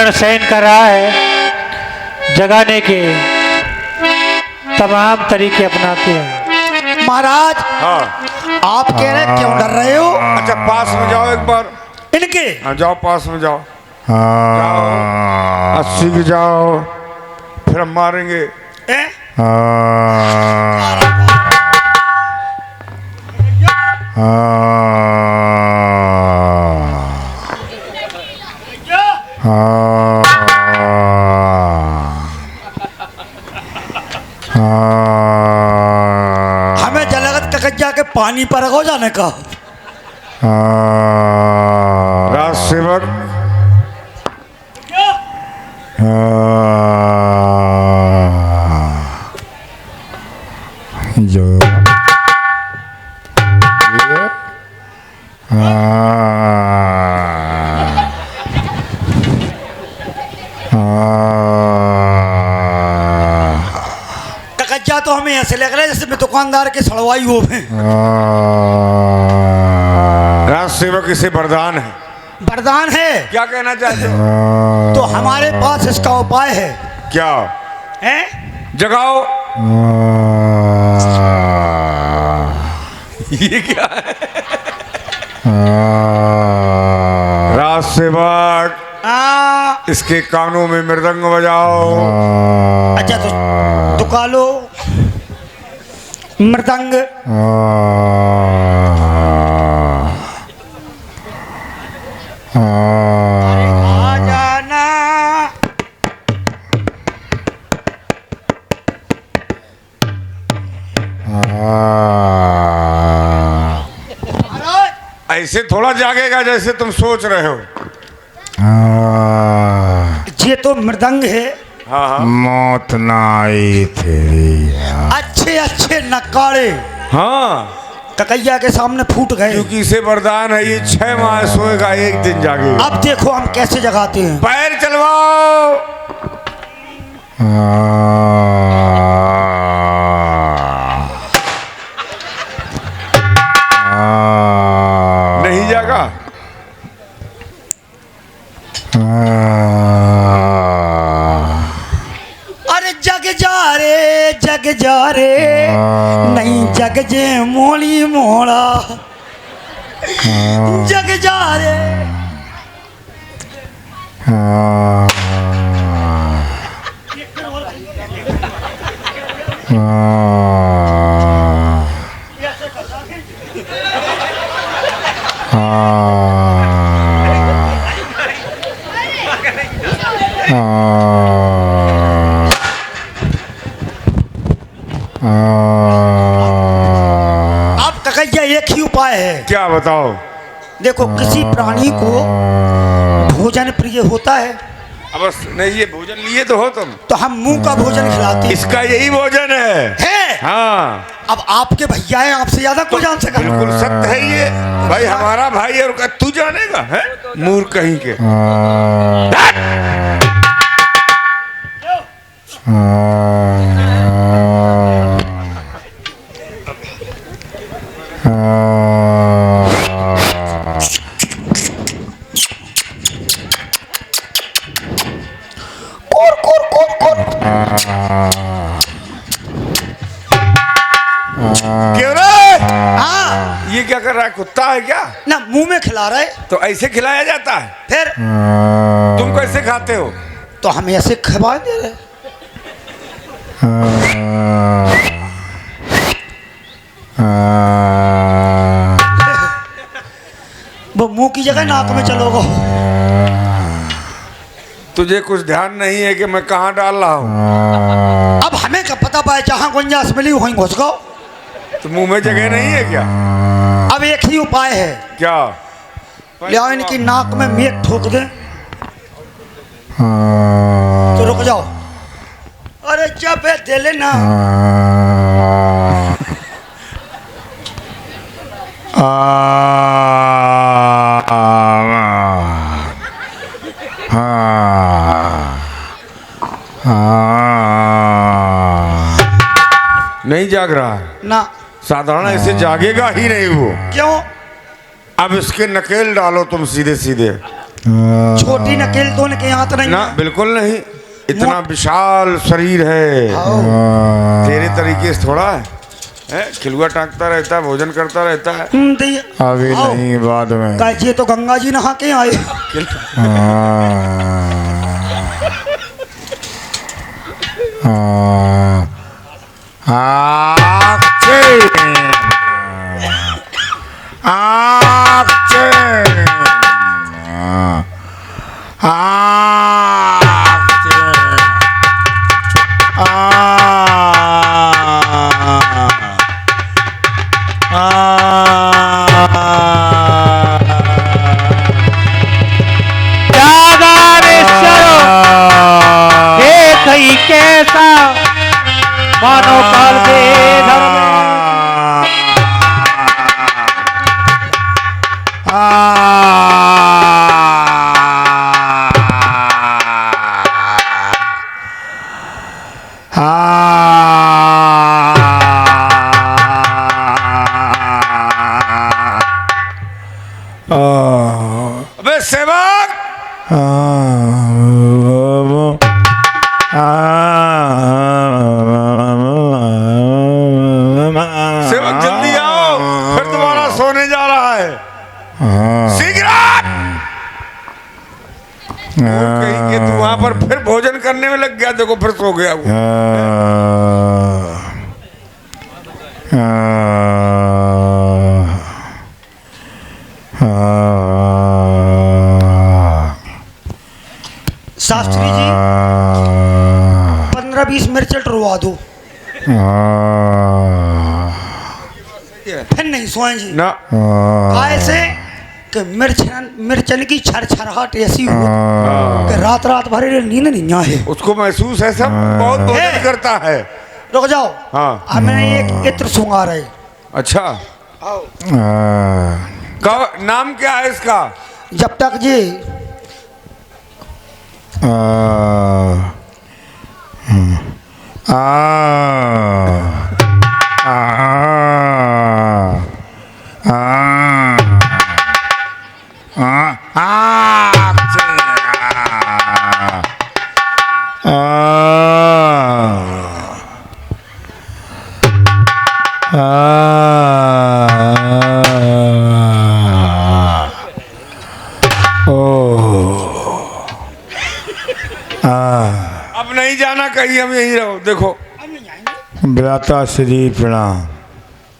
इंद्र शयन कर रहा है, जगाने के तमाम तरीके अपनाते हैं। महाराज हाँ आप कह रहे क्यों डर रहे हो? अच्छा पास में जाओ एक बार। इनके हाँ जाओ पास में जाओ, जाओ 80 के जाओ, फिर हम मारेंगे। हमें जलगत ककज्जा के पानी पर हो जाने का। राज सेवक जो ककज्जा तो हमें ऐसे लग रहा है जैसे मैं दुकानदार के सड़वाई हो गए। राज सेवक इसे वरदान है। वरदान है क्या कहना चाहते हो? तो हमारे पास इसका उपाय है। क्या हैं? जगाओ। ये क्या है? राज सेवक इसके कानों में मृदंग बजाओ। अच्छा तो दुका लो मृदंग। आ जाना ऐसे थोड़ा जागेगा जैसे तुम सोच रहे हो। ये तो मृदंग है। हाँ हाँ मौत ना आई तेरी। अच्छे अच्छे नकारे हाँ ककैया के सामने फूट गए। क्योंकि इसे वरदान है, ये 6 माह सोएगा, एक दिन जागेगा। अब देखो हम कैसे जगाते हैं। पैर चलवाओ। नहीं जागा। अरे जग जा रे नहीं जग जे मोली मोड़ा जग जा रे। अब ककैया एक ही उपाय है। क्या बताओ? देखो किसी प्राणी को भोजन प्रिय होता है अब बस नहीं, ये भोजन लिए तो हो तुम, तो हम मुंह का भोजन खिलाते हैं। इसका यही भोजन है। हाँ अब आपके भैया हैं, आपसे ज्यादा कोई जान सका। बिल्कुल सत्य है ये। भाई हमारा भाई है, और तू जानेगा है मूर्ख कहीं के। क्यों रे? हाँ ये क्या कर रहा है? कुत्ता है क्या? ना मुंह में खिला रहे तो ऐसे खिलाया जाता है? फिर तुम कैसे खाते हो? तो हम ऐसे खवा दे रहे। वो मुंह की जगह नाक में चलोगे। तुझे कुछ ध्यान नहीं है कि मैं कहाँ डाल रहा हूँ? अब हमें क्या पता पाए, जहाँ गुंजाइश मिली वहीं घुस गो। तो मुंह में जगह नहीं है क्या? अब एक ही उपाय है। क्या? ले आओ इनकी नाक में मेघ ठोक दे तो रुक जाओ। अरे जब दे लेना। नहीं जाग रहा है ना साधारण, ऐसे जागेगा ही नहीं वो। क्यों? अब इसके नकेल डालो तुम सीधे सीधे। छोटी नकेल तो इनके हाथ नहीं ना है। बिल्कुल नहीं, इतना विशाल शरीर है, तेरे तरीके से थोड़ा है, खिलुआ टांगता रहता है, भोजन करता रहता है। अभी आओ। नहीं, बाद में। ये तो गंगा जी नहा के आए। कहीं कैसा मानो काल दे धर्म अबे सेवक, सेवक जल्दी आओ, फिर तुम्हारा सोने जा रहा है। शीघ्र कहीं के तू वहां पर फिर भोजन करने में लग गया, देखो फिर सो गया वो। शास्त्री जी 15-20 मिर्च टरवा दो, फिर नहीं सोए जी। ना ऐसे कि मिर्चन की छरछराहट ऐसी हो कि रात रात भर नींद नहीं आए। उसको महसूस है, सब बहुत भोजन करता है। रुक जाओ, हाँ। अब मैं एक इत्र सुंगा रहे। अच्छा, नाम क्या है इसका? जब तक जी अब नहीं जाना कहीं, हम यहीं रहो। देखो भ्राता श्री प्रणाम।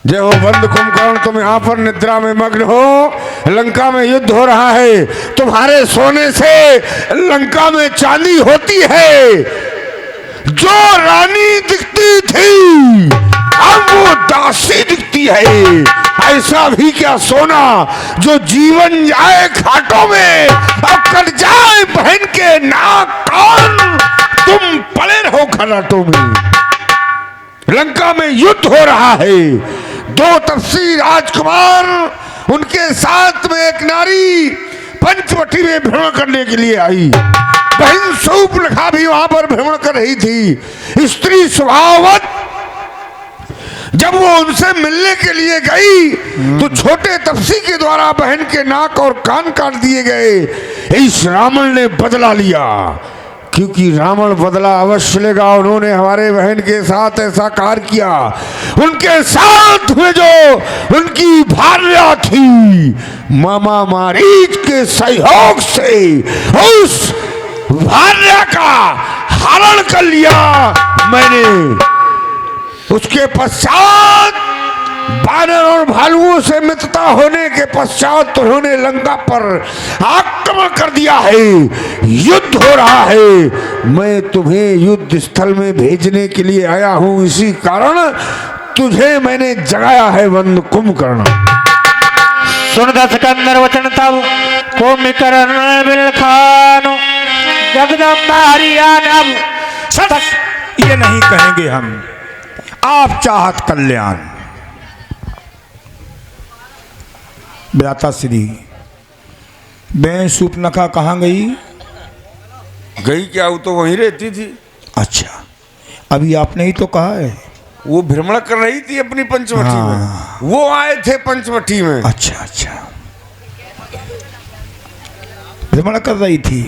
जय हो बंद कुंभकर्ण, तुम यहाँ पर निद्रा में मग्न हो। लंका में युद्ध हो रहा है, तुम्हारे सोने से लंका में चांदी होती है। जो रानी दिखती थी अब वो दासी दिखती है। ऐसा भी क्या सोना जो जीवन जाए खाटों में और कट जाए बहन के नाक कान, तुम पड़े रहो खराटों में। लंका में युद्ध हो रहा है, 2 तपस्वी राजकुमार, उनके साथ में एक नारी पंचवटी में भ्रमण करने के लिए आई। बहन शूर्पणखा भी वहां पर भ्रमण कर रही थी। स्त्री स्वभाववत जब वो उनसे मिलने के लिए गई तो छोटे तपस्वी के द्वारा बहन के नाक और कान काट दिए गए। इस रावण ने बदला लिया, क्योंकि रावण बदला अवश्य लेगा। उन्होंने हमारे बहन के साथ ऐसा कार्य किया। उनके साथ में जो उनकी भार्या थी, मामा मारीच के सहयोग से उस भार्या का हरण कर लिया मैंने। उसके पश्चात बानर और भालुओं से मित्रता होने के पश्चात उन्होंने लंका पर आक्रमण कर दिया है। युद्ध हो रहा है, मैं तुम्हें युद्ध स्थल में भेजने के लिए आया हूं। इसी कारण तुझे मैंने जगाया है बंद कुंभकर्ण। सुन दशकंदर वचन तब कुंभकर्ण बिलखानो जगदम्बा हरियाणा। ये नहीं कहेंगे हम, आप चाहत कल्याण। भ्राता श्री, बहन शूर्पणखा कहाँ गई? गई क्या, वो तो वहीं रहती थी। अच्छा, अभी आपने ही तो कहा है। वो भ्रमण कर रही थी अपनी पंचवटी में, वो आए थे पंचवटी में। अच्छा अच्छा। भ्रमण कर रही थी।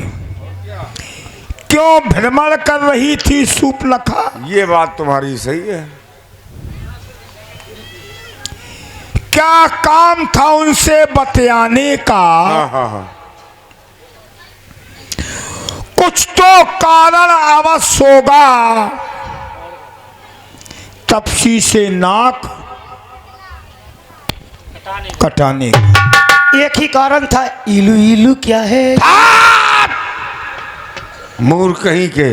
क्यों भ्रमण कर रही थी सूर्पनखा? ये बात तुम्हारी सही है। क्या काम था उनसे बतलाने का? हाँ। कुछ तो कारण अवश्य होगा। तपसी से नाक कटाने का। एक ही कारण था, इलू इलू क्या है? मूर्ख कहीं के।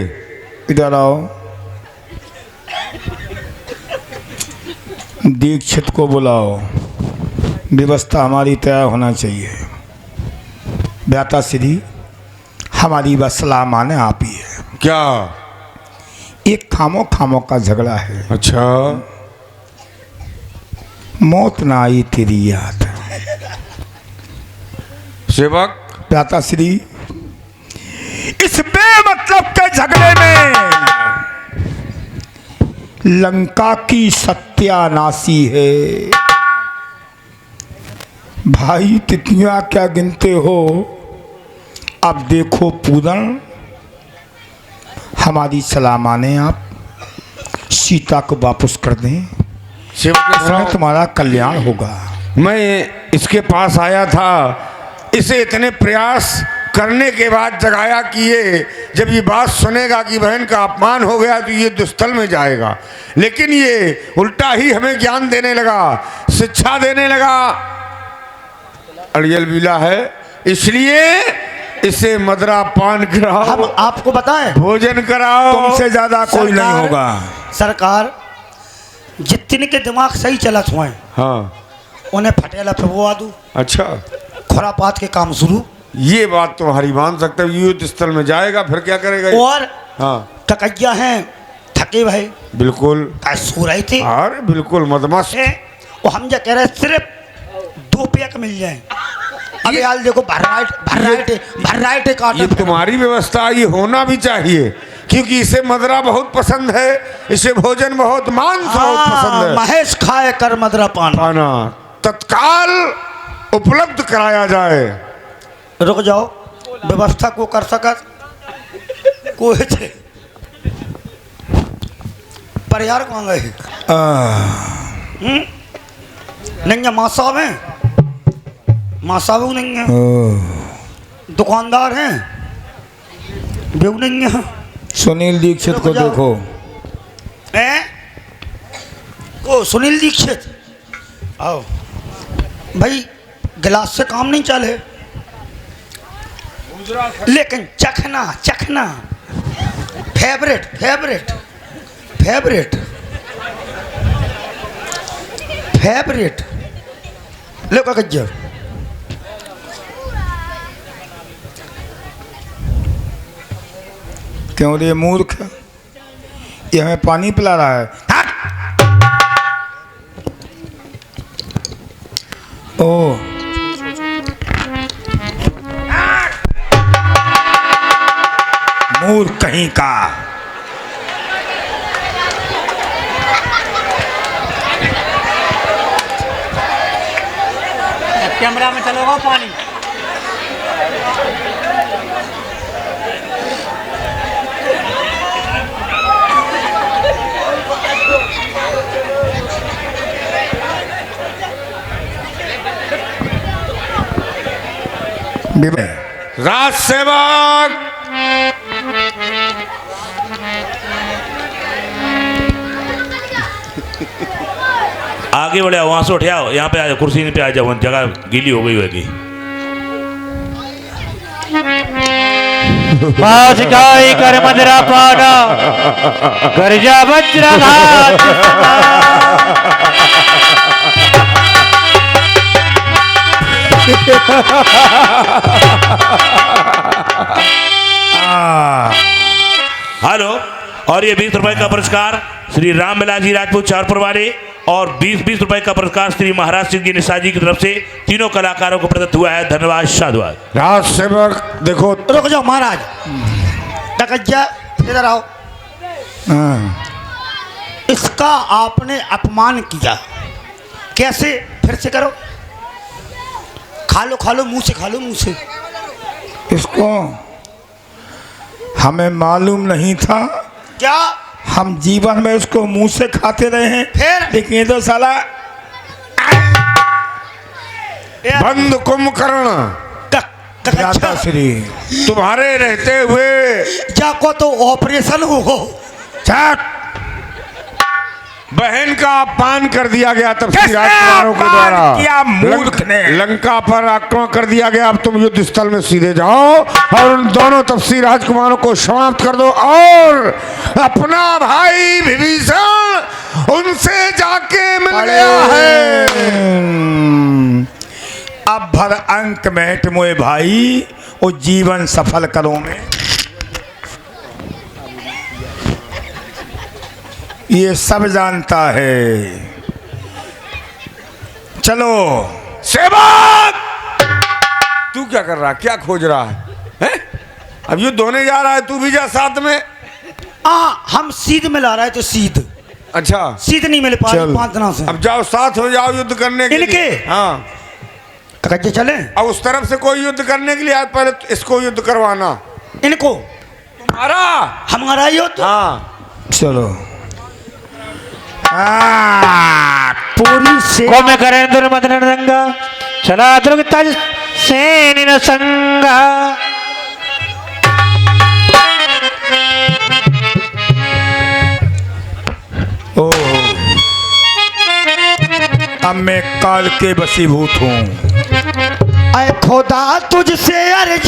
इधर आओ। दीक्षित को बुलाओ। व्यवस्था हमारी तैयार होना चाहिए। व्याता श्री, हमारी बसला माने आप ही है। क्या? एक खामो का झगड़ा है। अच्छा। मौत ना आई तेरी याद। सेवक। व्याता श्री, इस बेमतलब के झगड़े में लंका की सत्यानाशी है। भाई तिथियां क्या गिनते हो? अब देखो पूरन, हमारी सलाह माने आप, सीता को वापस कर दें। सेवक, तुम्हारा कल्याण होगा। मैं इसके पास आया था, इसे इतने प्रयास करने के बाद जगाया कि ये जब ये बात सुनेगा कि बहन का अपमान हो गया तो ये दुस्थल में जाएगा, लेकिन ये उल्टा ही हमें ज्ञान देने लगा, शिक्षा देने लगा। अड़ियल बिला है, इसलिए इसे मदरा पान कराओ, हम आपको बताएं, भोजन कराओ। तुमसे ज्यादा कोई नहीं होगा। सरकार, जितने के दिमाग सही चलत हुए हाँ। उन्हें फटेला फबवा दूं। अच्छा, खुरापात के काम शुरू। ये बात तुम्हारी मान सकते हो। युद्ध स्थल में जाएगा फिर क्या करेगा? और हाँ, टकैया हैं, थके भाई, बिल्कुल सो रहे थे। अरे बिल्कुल मदमस्त। वो हम जो कह रहे सिर्फ 2 पैक मिल जाए। अभी हाल देखो, भर राइट ये तुम्हारी व्यवस्था, ये होना भी चाहिए, क्योंकि इसे मदरा बहुत पसंद है, इसे भोजन बहुत मांस बहुत पसंद है। महेश खाए कर मदरा पान पाना तत्काल उपलब्ध कराया जाए। रुक जाओ, व्यवस्था को कर सकत कोई थे पर यार कौन गए? नहीं है, माँ साहब हैं, माँ साहब नहीं है, दुकानदार हैं, बेऊ नहीं है। सुनील दीक्षित को देखो। को सुनील दीक्षित, आओ भाई, गिलास से काम नहीं चले, लेकिन चखना फेवरेट फेवरेट फेवरेट फेवरेट लो का गज्जर। क्यों रे मूर्ख, ये हमें पानी पिला रहा है। ओ, मूर्ख कहीं का। कैमरा में चलोगा पानी। राज सेवक, आगे बढ़े, वहां से उठे आओ, यहाँ पे आ जाओ, कुर्सी पे आ जाओ, जगह गीली हो गई होगी। पास गाय कर मदरा पाना, गर्जा वज्रघात। हेलो, और ये 20 रुपए का पुरस्कार श्री राम बिलाजी राजपूत चारपुर वाले, और 20-20 रुपए का पुरस्कार श्री महाराज सिंह जी निशा जी की तरफ से तीनों कलाकारों को प्रदत्त हुआ है। धन्यवाद, साधुवाद। राज सेवक देखो। रुक जाओ महाराज, टकज्जा इधर आओ। इसका आपने अपमान किया, कैसे? फिर से करो। खा लो मुंह से, खा लो मुंह से। इसको हमें मालूम नहीं था, क्या हम जीवन में उसको मुंह से खाते रहे हैं, फिर? लेकिन ये तो साला बंद कुंभकर्ण भ्राता श्री तुम्हारे रहते हुए जाको तो ऑपरेशन हो। चाट बहन का अपमान कर दिया गया तब किसने राजकुमारों के अपमान द्वारा किया? मूर्ख ने। लंका पर आक्रमण कर दिया गया। अब तुम युद्ध स्थल में सीधे जाओ और उन दोनों तपसी राजकुमारों को समाप्त कर दो और अपना भाई विभीषण उनसे जाके मिल गया है। अब भर अंक में मोए भाई वो जीवन सफल करो में ये सब जानता है। चलो सेवक तू क्या कर रहा है? क्या खोज रहा है, हैं? अब युद्ध होने जा रहा है, तू भी जा साथ में। हम सीध में ला रहे थे, सीध अच्छा सीध नहीं मिल पा चल। रही 5 दिनों से। अब जाओ साथ हो जाओ युद्ध करने के इनके? लिए। हाँ कच्चे चले अब उस तरफ से कोई युद्ध करने के लिए आज पहले इसको युद्ध करवाना इनको, तुम्हारा। हमारा ही हो तो। हाँ चलो पूरी से कोमे करेंद्र मदन रंगा चला दुर्ग तज सेन संगा। ओ अब मैं काल के वशीभूत हूँ। ऐ खुदा तुझसे अर्ज